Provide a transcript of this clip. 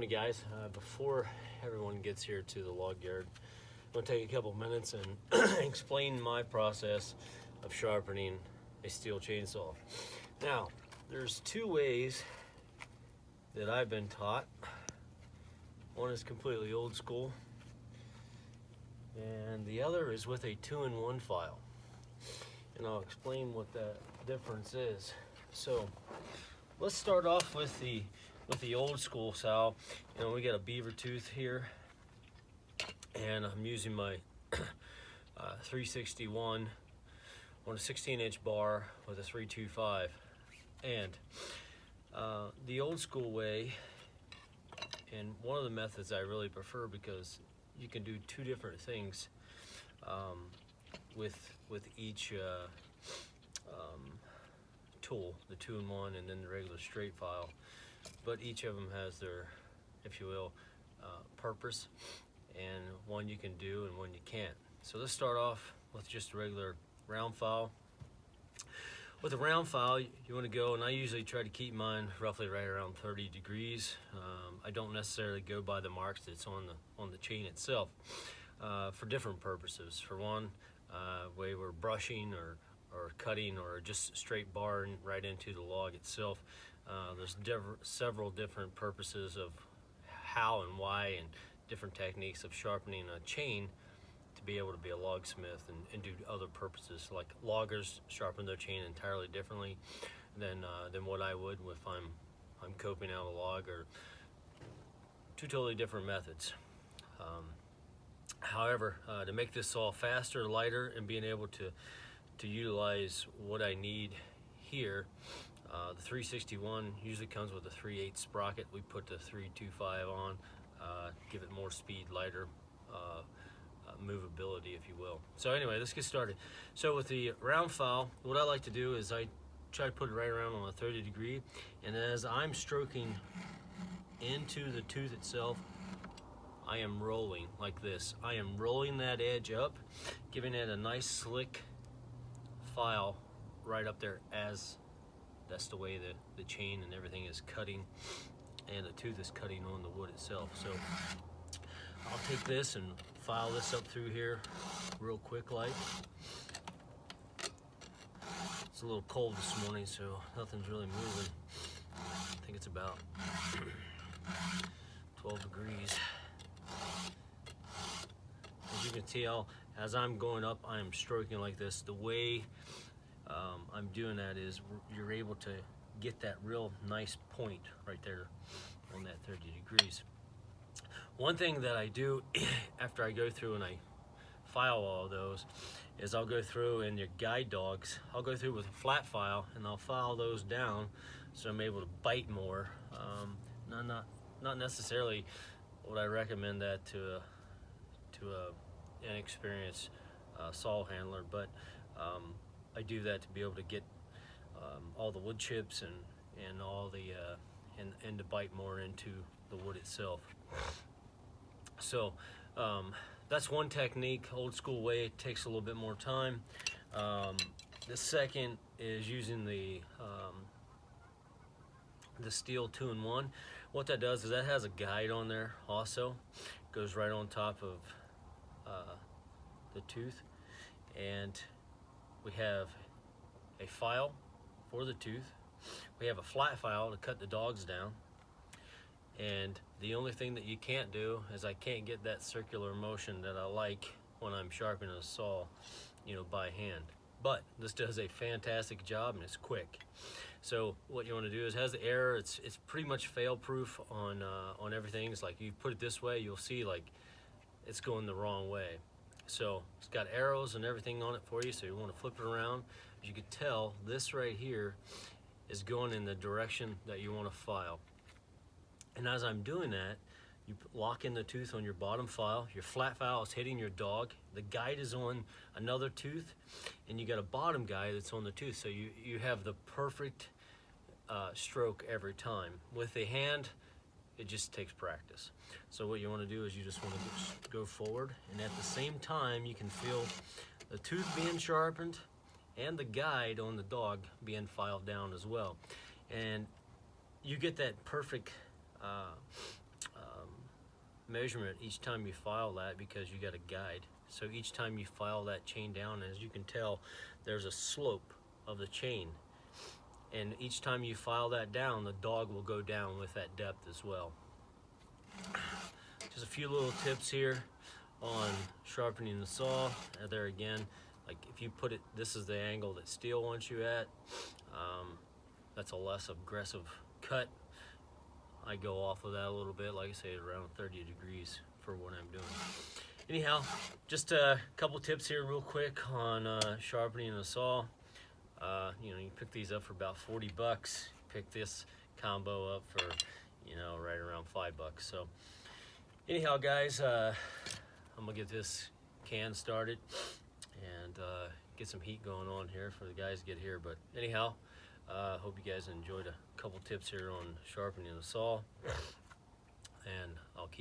Hey guys, before everyone gets here to the log yard, I'm going to take a couple minutes and explain my process of sharpening a steel chainsaw. Now, there's two ways that I've been taught. One is completely old school, and the other is with a 2-in-1 file. And I'll explain what that difference is. So, let's start off with the old school style. You know, we got a beaver tooth here, and I'm using my 361 on a 16-inch bar with a 325. And the old school way, and one of the methods I really prefer because you can do two different things with each tool, the 2-in-1 and then the regular straight file. But each of them has their, if you will, purpose, and one you can do and one you can't. So let's start off with just a regular round file. With a round file, you want to go, and I usually try to keep mine roughly right around 30 degrees. I don't necessarily go by the marks that's on the chain itself for different purposes. For one, way we're brushing or cutting or just straight barring right into the log itself. There's several different purposes of how and why and different techniques of sharpening a chain to be able to be a logsmith and do other purposes. Like loggers sharpen their chain entirely differently than what I would if I'm coping out a log, or two totally different methods. However, to make this saw faster, lighter, and being able to utilize what I need here, the 361 usually comes with a 3/8 sprocket. We put the 325 on, give it more speed, lighter movability, if you will. So anyway, let's get started. So with the round file, what I like to do is I try to put it right around on a 30 degree, and as I'm stroking into the tooth itself, I am rolling like this. I am rolling that edge up, giving it a nice slick file right up there, as that's the way the chain and everything is cutting, and the tooth is cutting on the wood itself. So I'll take this and file this up through here real quick like. It's a little cold this morning, so nothing's really moving. I think it's about 12 degrees. As you can tell, as I'm going up, I am stroking like this. The way I'm doing that is you're able to get that real nice point right there on that 30 degrees. One thing that I do after I go through and I file all of those is I'll go through, and your guide dogs, I'll go through with a flat file and I'll file those down so I'm able to bite more. Not necessarily would I recommend that to an inexperienced saw handler, but I do that to be able to get all the wood chips and all the and to bite more into the wood itself. So that's one technique, old school way. It takes a little bit more time. The second is using the steel 2-in-1. What that does is that has a guide on there also. It goes right on top of the tooth, and we have a file for the tooth. We have a flat file to cut the dogs down, and the only thing that you can't do is I can't get that circular motion that I like when I'm sharpening a saw, you know, by hand. But this does a fantastic job, and it's quick. So what you want to do is, it has the error. It's pretty much fail-proof on everything. It's like you put it this way, you'll see like it's going the wrong way. So it's got arrows and everything on it for you, so you want to flip it around. As you can tell, this right here is going in the direction that you want to file. And as I'm doing that, you lock in the tooth on your bottom file. Your flat file is hitting your dog. The guide is on another tooth, and you got a bottom guide that's on the tooth. So you have the perfect stroke every time. With the hand, it just takes practice. So what you want to do is you just want to go forward, and at the same time you can feel the tooth being sharpened and the guide on the dog being filed down as well. And you get that perfect measurement each time you file that, because you got a guide. So each time you file that chain down, as you can tell, there's a slope of the chain, and each time you file that down, the dog will go down with that depth as well. Just a few little tips here on sharpening the saw. There again, like if you put it, this is the angle that steel wants you at. That's a less aggressive cut. I go off of that a little bit, like I say, around 30 degrees for what I'm doing. Anyhow, just a couple tips here real quick on sharpening the saw. You know, you pick these up for about 40 bucks. Pick this combo up for, you know, right around $5. So anyhow, guys, I'm gonna get this can started and get some heat going on here for the guys to get here. But anyhow, hope you guys enjoyed a couple tips here on sharpening the saw, and I'll keep